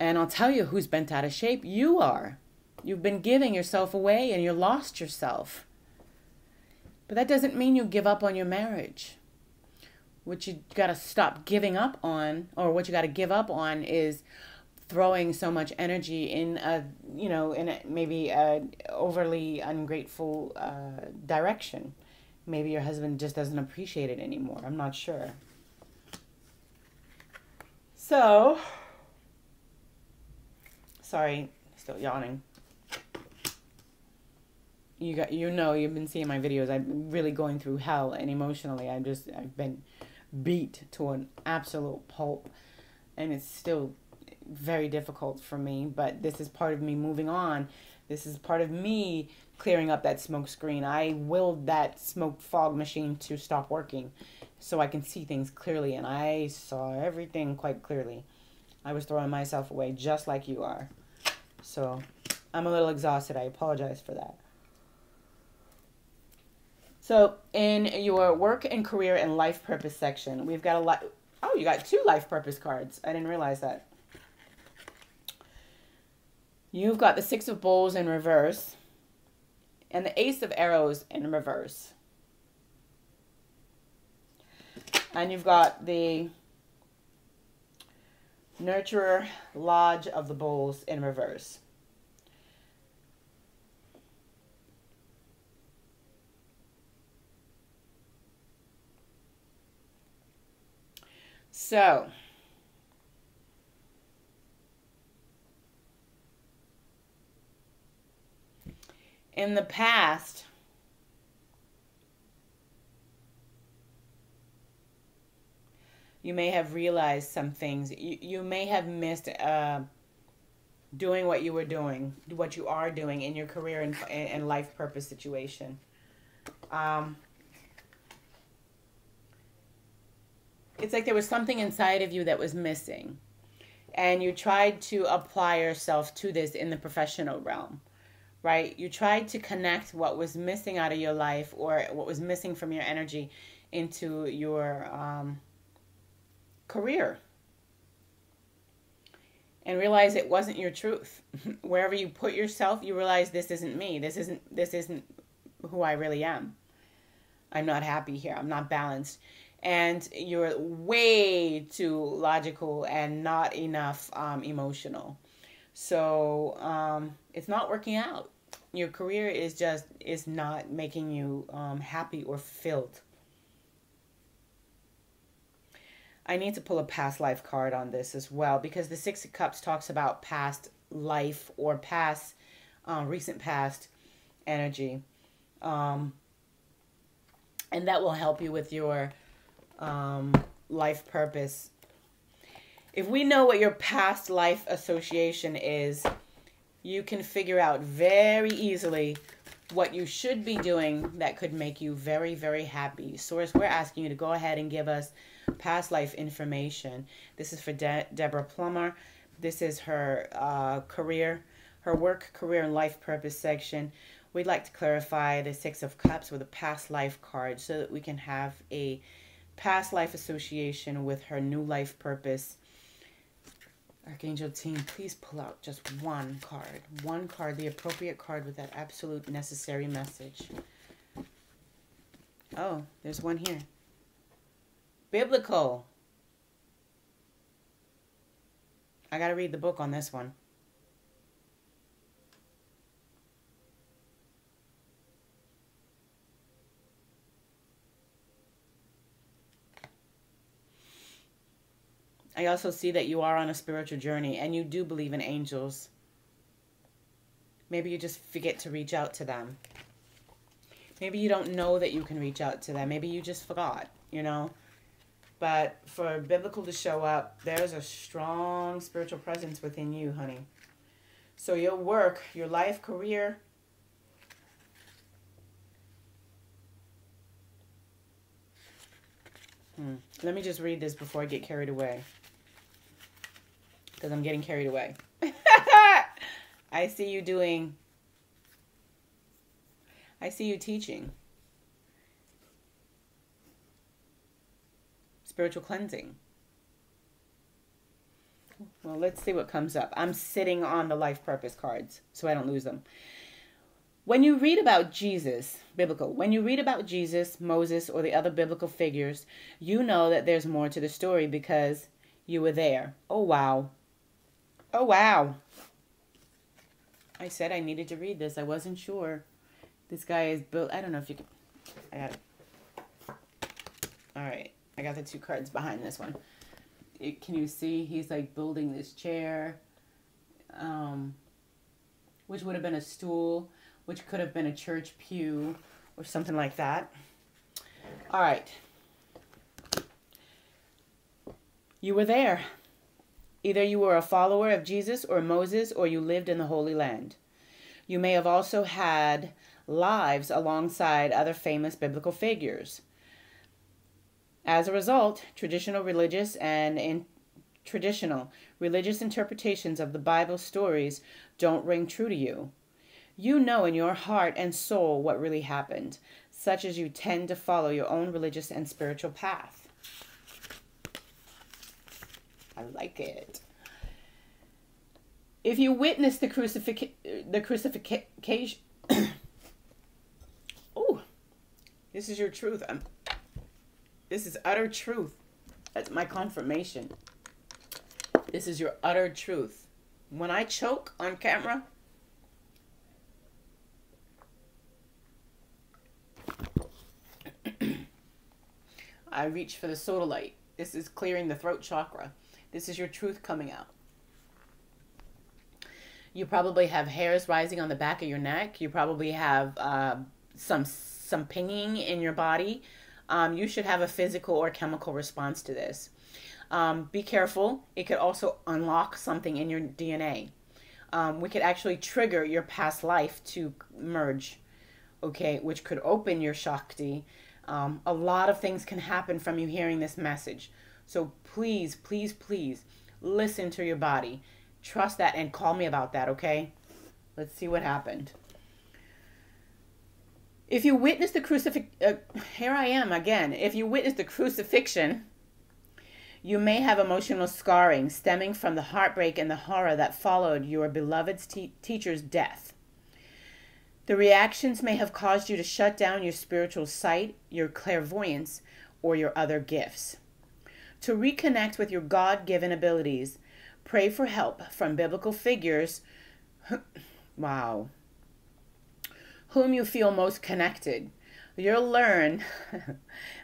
And I'll tell you who's bent out of shape. You are. You've been giving yourself away and you lost yourself. But that doesn't mean you give up on your marriage. What you got to stop giving up on, or what you got to give up on, is throwing so much energy in a, in a, maybe a overly ungrateful direction. Maybe your husband just doesn't appreciate it anymore. I'm not sure. So, sorry, still yawning. You've been seeing my videos. I'm really going through hell, and emotionally I've been beat to an absolute pulp, and it's still very difficult for me, but this is part of me moving on. This is part of me clearing up that smoke screen. I willed that smoke fog machine to stop working so I can see things clearly, and I saw everything quite clearly. I was throwing myself away just like you are. So I'm a little exhausted. I apologize for that. So in your work and career and life purpose section, we've got a lot. Oh, you got 2 life purpose cards. I didn't realize that. You've got the 6 of Bowls in reverse and the Ace of Arrows in reverse. And you've got the Nurturer Lodge of the Bowls in reverse. So, in the past, you may have realized some things. You may have missed doing what you were doing, what you are doing in your career and life purpose situation. It's like there was something inside of you that was missing, and you tried to apply yourself to this in the professional realm, right? You tried to connect what was missing out of your life or what was missing from your energy into your career, and realize it wasn't your truth. Wherever you put yourself, you realize this isn't me. This isn't who I really am. I'm not happy here. I'm not balanced. And you're way too logical and not enough emotional. So it's not working out. Your career is not making you happy or fulfilled. I need to pull a past life card on this as well, because the 6 of Cups talks about past life or past, recent past energy. And that will help you with your life purpose. If we know what your past life association is, you can figure out very easily what you should be doing that could make you very, very happy. Source, we're asking you to go ahead and give us past life information. This is for Deborah Plummer. This is her career, her work, career, and life purpose section. We'd like to clarify the 6 of Cups with a past life card so that we can have a past life association with her new life purpose. Archangel team, please pull out just one card, the appropriate card with that absolute necessary message. Oh, there's one here. Biblical. I gotta read the book on this one. I also see that you are on a spiritual journey and you do believe in angels. Maybe you just forget to reach out to them. Maybe you don't know that you can reach out to them. Maybe you just forgot, But for biblical to show up, there's a strong spiritual presence within you, honey. So your work, your life, career, let me just read this before I get carried away. Because I'm getting carried away. I see you teaching. Spiritual cleansing. Well, let's see what comes up. I'm sitting on the life purpose cards so I don't lose them. When you read about Jesus, when you read about Jesus, Moses, or the other biblical figures, you know that there's more to the story because you were there. Oh, wow. Oh, wow. I said I needed to read this. I wasn't sure. This guy is built. I don't know if you can. I got it. All right. I got the two cards behind this one. Can you see? He's like building this chair, which would have been a stool, which could have been a church pew or something like that. All right. You were there. Either you were a follower of Jesus or Moses, or you lived in the Holy Land. You may have also had lives alongside other famous biblical figures. As a result, traditional religious interpretations of the Bible stories don't ring true to you. You know in your heart and soul what really happened, such as you tend to follow your own religious and spiritual path. I like it. If you witness the crucifixion, oh, this is your truth. This is utter truth. That's my confirmation. This is your utter truth. When I choke on camera, I reach for the sodalite. This is clearing the throat chakra. This is your truth coming out. You probably have hairs rising on the back of your neck. You probably have some pinging in your body. You should have a physical or chemical response to this. Be careful. It could also unlock something in your DNA. We could actually trigger your past life to merge, okay, which could open your Shakti. A lot of things can happen from you hearing this message. So please, please, please listen to your body. Trust that and call me about that, okay? Let's see what happened. If you witness the here I am again. If you witness the crucifixion, you may have emotional scarring stemming from the heartbreak and the horror that followed your beloved teacher's death. The reactions may have caused you to shut down your spiritual sight, your clairvoyance, or your other gifts. To reconnect with your God-given abilities, pray for help from biblical figures, wow, whom you feel most connected. You'll learn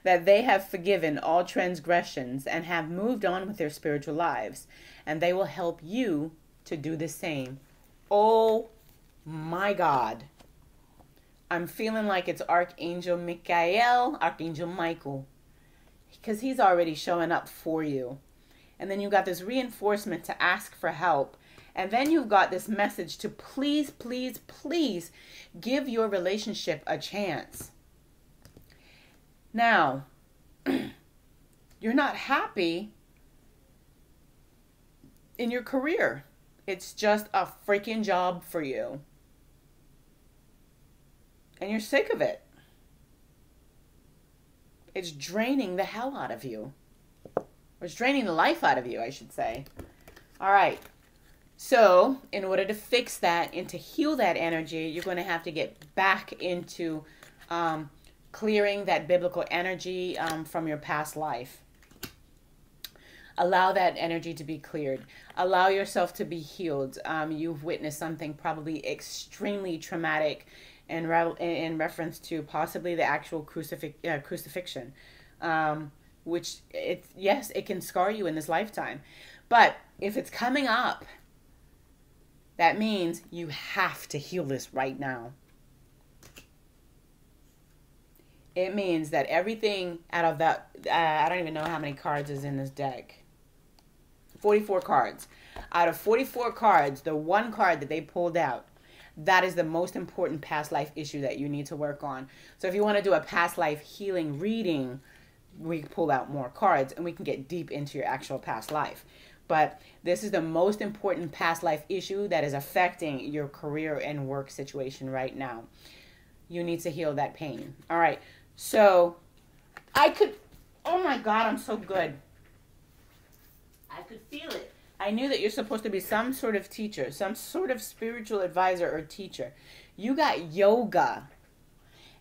that they have forgiven all transgressions and have moved on with their spiritual lives, and they will help you to do the same. Oh my God. I'm feeling like it's Archangel Michael, Archangel Michael, because he's already showing up for you. And then you got this reinforcement to ask for help. And then you've got this message to please, please, please give your relationship a chance. Now, you're not happy in your career. It's just a freaking job for you. And you're sick of it. It's draining the hell out of you. Or it's draining the life out of you, I should say. All right. So, in order to fix that and to heal that energy, you're going to have to get back into clearing that biblical energy from your past life. Allow that energy to be cleared. Allow yourself to be healed. You've witnessed something probably extremely traumatic in reference to possibly the actual crucifixion, which yes, it can scar you in this lifetime. But if it's coming up, that means you have to heal this right now. It means that everything out of that, I don't even know how many cards is in this deck. 44 cards. Out of 44 cards, the one card that they pulled out, that is the most important past life issue that you need to work on. So if you want to do a past life healing reading, we pull out more cards and we can get deep into your actual past life. But this is the most important past life issue that is affecting your career and work situation right now. You need to heal that pain. All right. So oh my God, I'm so good. I could feel it. I knew that you're supposed to be some sort of teacher, some sort of spiritual advisor or teacher. You got yoga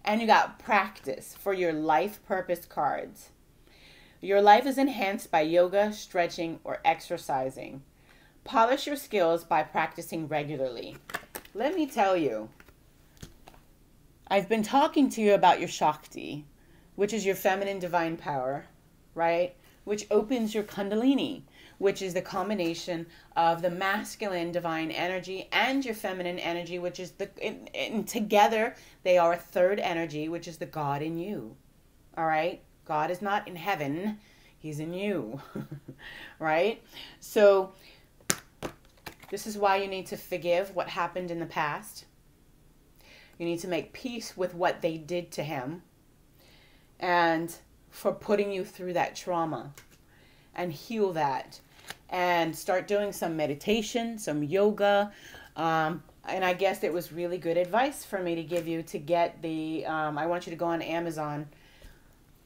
and you got practice for your life purpose cards. Your life is enhanced by yoga, stretching, or exercising. Polish your skills by practicing regularly. Let me tell you, I've been talking to you about your Shakti, which is your feminine divine power, right? Which opens your Kundalini, which is the combination of the masculine divine energy and your feminine energy, which is and together they are a third energy, which is the God in you. All right? God is not in heaven, he's in you. Right? So this is why you need to forgive what happened in the past. You need to make peace with what they did to him and for putting you through that trauma, and heal that and start doing some meditation, some yoga. And I guess it was really good advice for me to give you to get the, I want you to go on Amazon.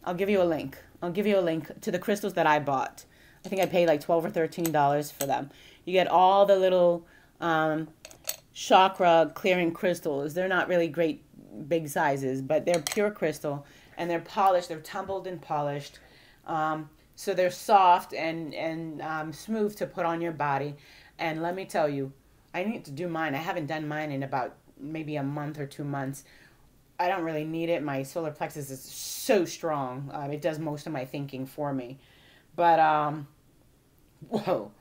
I'll give you a link. I'll give you a link to the crystals that I bought. I think I paid like $12 or $13 for them. You get all the little chakra clearing crystals. They're not really great big sizes, but they're pure crystal and they're polished. They're tumbled and polished. So they're soft and smooth to put on your body. And let me tell you, I need to do mine. I haven't done mine in about maybe a month or 2 months. I don't really need it. My solar plexus is so strong. It does most of my thinking for me. But, whoa,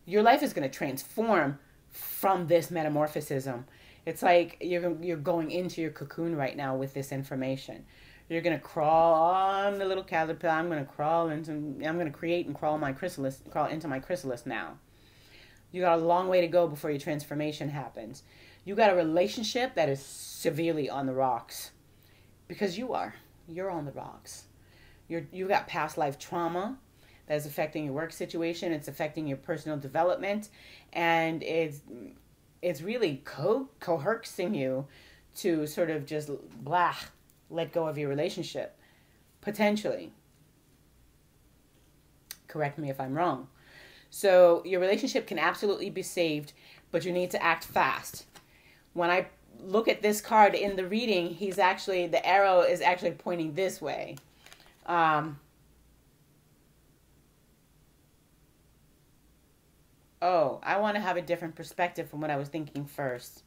your life is going to transform from this metamorphosism. It's like you're going into your cocoon right now with this information. You're going to crawl on the little caterpillar. I'm going to create and crawl into my chrysalis now. You got a long way to go before your transformation happens. You got a relationship that is severely on the rocks because you're on the rocks. You got past life trauma that is affecting your work situation. It's affecting your personal development, and it's really coercing you to sort of just let go of your relationship, potentially. Correct me if I'm wrong. So your relationship can absolutely be saved, but you need to act fast. When I look at this card in the reading, the arrow is actually pointing this way. I want to have a different perspective from what I was thinking first.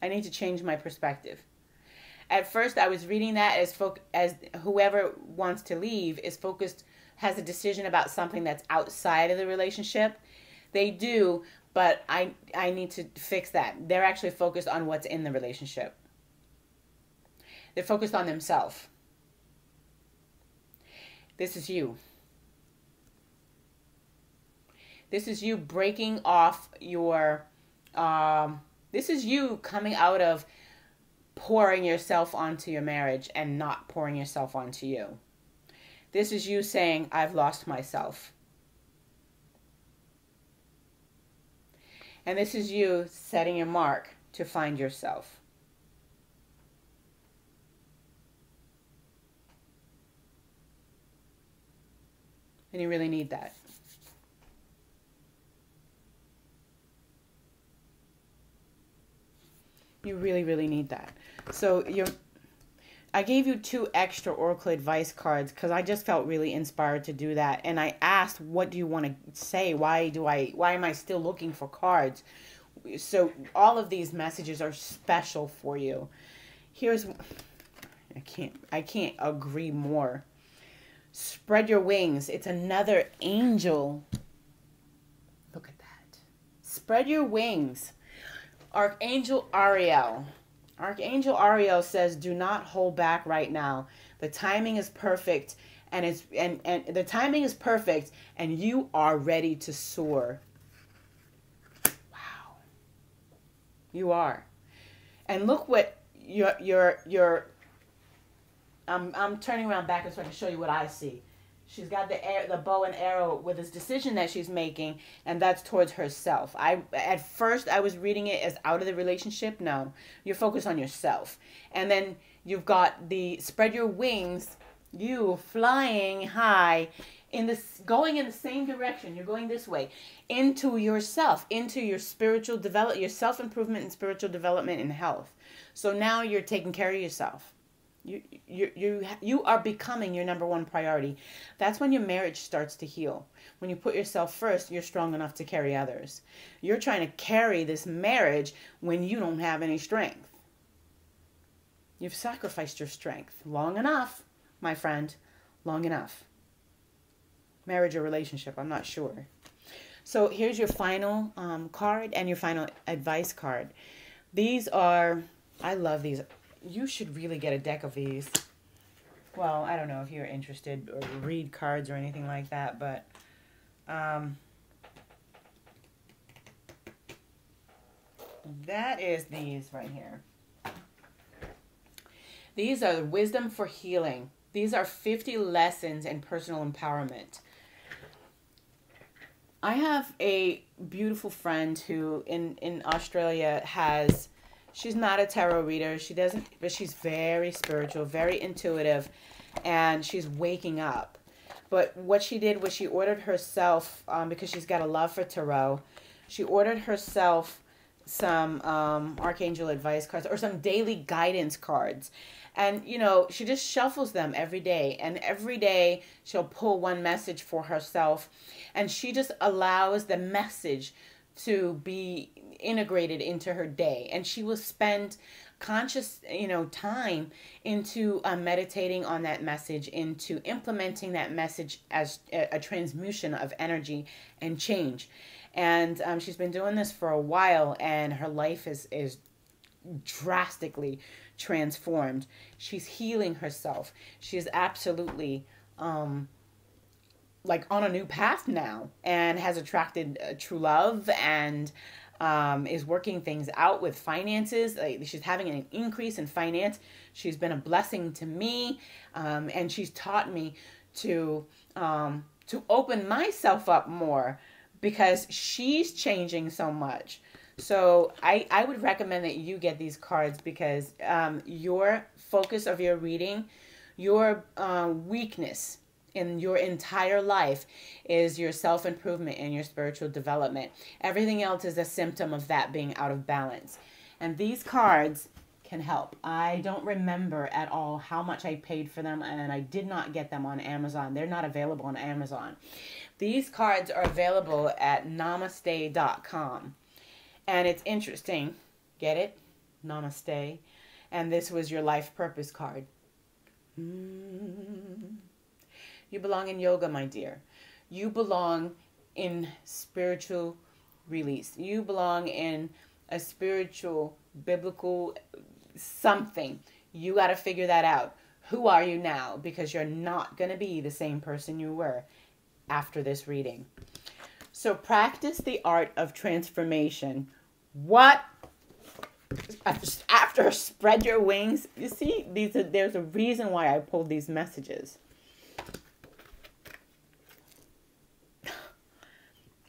I need to change my perspective. At first, I was reading that as whoever wants to leave has a decision about something that's outside of the relationship. They do, but I need to fix that. They're actually focused on what's in the relationship. They're focused on themselves. This is you. This is you breaking off your, this is you coming out of pouring yourself onto your marriage and not pouring yourself onto you. This is you saying, I've lost myself. And this is you setting your mark to find yourself. And you really need that. You really, really need that. So I gave you 2 extra Oracle advice cards because I just felt really inspired to do that. And I asked, what do you want to say? Why am I still looking for cards? So all of these messages are special for you. I can't agree more. Spread your wings. It's another angel. Look at that. Spread your wings. Archangel Ariel. Archangel Ariel says, do not hold back right now. The timing is perfect, and the timing is perfect, and you are ready to soar. Wow. You are. And look what I'm turning around backwards so I can show you what I see. She's got the bow and arrow with this decision that she's making, and that's towards herself. At first, I was reading it as out of the relationship. No, you're focused on yourself. And then you've got the spread your wings, you flying high, going in the same direction. You're going this way, into yourself, into your spiritual development, your self-improvement and spiritual development and health. So now you're taking care of yourself. You are becoming your number one priority. That's when your marriage starts to heal. When you put yourself first, you're strong enough to carry others. You're trying to carry this marriage when you don't have any strength. You've sacrificed your strength long enough, my friend, long enough. Marriage or relationship, I'm not sure. So here's your final card and your final advice card. These are, I love these. You should really get a deck of these. Well, I don't know if you're interested or read cards or anything like that, but that is these right here. These are wisdom for healing. These are 50 lessons in personal empowerment. I have a beautiful friend who in Australia has, she's not a tarot reader. She doesn't, but she's very spiritual, very intuitive, and she's waking up. But what she did was she ordered herself, because she's got a love for tarot, she ordered herself some Archangel advice cards or some daily guidance cards. And, you know, she just shuffles them every day. And every day she'll pull one message for herself. And she just allows the message to be integrated into her day. And she will spend conscious, time into meditating on that message, into implementing that message as a transmutation of energy and change. And she's been doing this for a while, and her life is drastically transformed. She's healing herself. She's absolutely like on a new path now, and has attracted true love, and is working things out with finances. She's having an increase in finance. She's been a blessing to me, and she's taught me to open myself up more, because she's changing so much. So I would recommend that you get these cards, because your focus of your reading, your weakness in your entire life is your self-improvement and your spiritual development. Everything else is a symptom of that being out of balance. And these cards can help. I don't remember at all how much I paid for them, and I did not get them on Amazon. They're not available on Amazon. These cards are available at namaste.com. And it's interesting. Get it? Namaste. And this was your life purpose card. You belong in yoga, my dear. You belong in spiritual release. You belong in a spiritual, biblical something. You got to figure that out. Who are you now? Because you're not going to be the same person you were after this reading. So practice the art of transformation. What? After spread your wings. You see, there's a reason why I pulled these messages.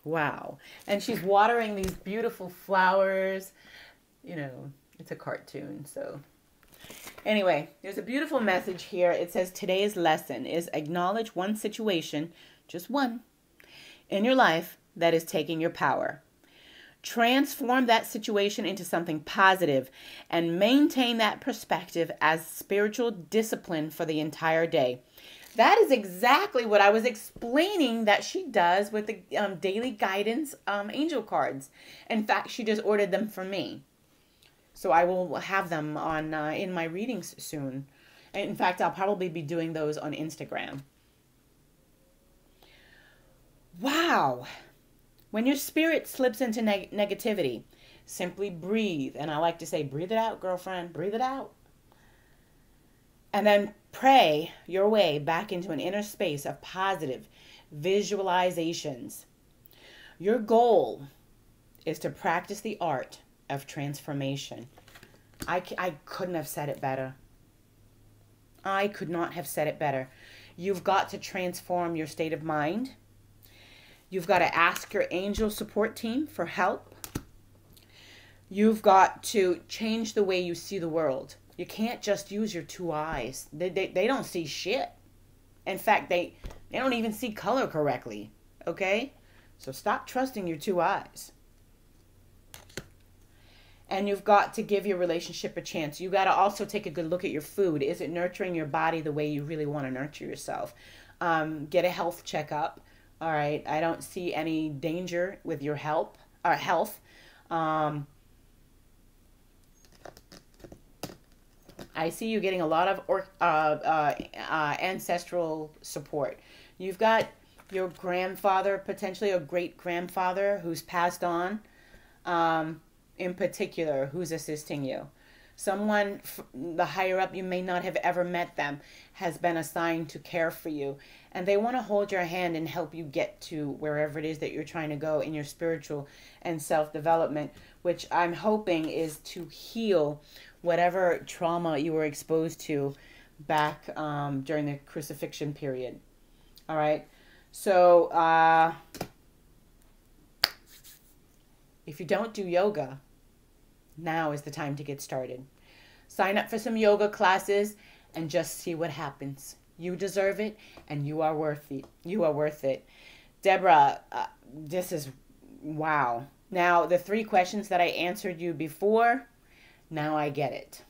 Wow. And she's watering these beautiful flowers. You know, it's a cartoon, so. Anyway, there's a beautiful message here. It says, today's lesson is acknowledge one situation, just one, in your life that is taking your power. Transform that situation into something positive and maintain that perspective as spiritual discipline for the entire day. That is exactly what I was explaining that she does with the daily guidance angel cards. In fact, she just ordered them for me. So I will have them on in my readings soon. In fact, I'll probably be doing those on Instagram. Wow. When your spirit slips into negativity, simply breathe. And I like to say, breathe it out, girlfriend. Breathe it out. And then pray your way back into an inner space of positive visualizations. Your goal is to practice the art of transformation. I couldn't have said it better. I could not have said it better. You've got to transform your state of mind. You've got to ask your angel support team for help. You've got to change the way you see the world. You can't just use your two eyes. They don't see shit. In fact, they don't even see color correctly. Okay? So stop trusting your two eyes. And you've got to give your relationship a chance. You got to also take a good look at your food. Is it nurturing your body the way you really want to nurture yourself? Get a health checkup. All right. I don't see any danger with your health. Um, I see you getting a lot of ancestral support. You've got your grandfather, potentially a great grandfather who's passed on, in particular, who's assisting you. Someone, the higher up, you may not have ever met them, has been assigned to care for you. And they want to hold your hand and help you get to wherever it is that you're trying to go in your spiritual and self-development, which I'm hoping is to heal whatever trauma you were exposed to back during the crucifixion period. All right. So if you don't do yoga, now is the time to get started. Sign up for some yoga classes and just see what happens. You deserve it, and you are worth it. You are worth it. Deborah, this is wow. Now, the 3 questions that I answered you before, now I get it.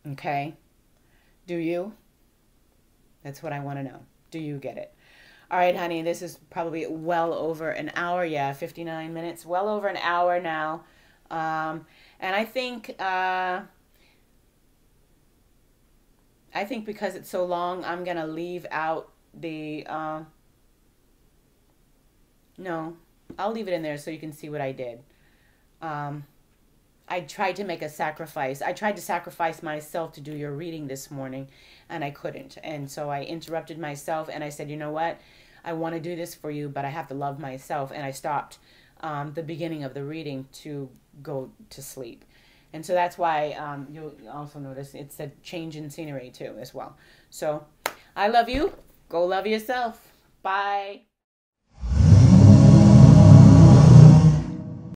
Okay? Do you? That's what I want to know. Do you get it? All right, honey, this is probably well over an hour. Yeah, 59 minutes. Well over an hour now. And I think because it's so long, I'm going to leave out the, no, I'll leave it in there so you can see what I did. I tried to make a sacrifice. I tried to sacrifice myself to do your reading this morning, and I couldn't. And so I interrupted myself, and I said, you know what? I want to do this for you, but I have to love myself. And I stopped the beginning of the reading to go to sleep. And so that's why you'll also notice it said change in scenery too as well. So I love you. Go love yourself. Bye.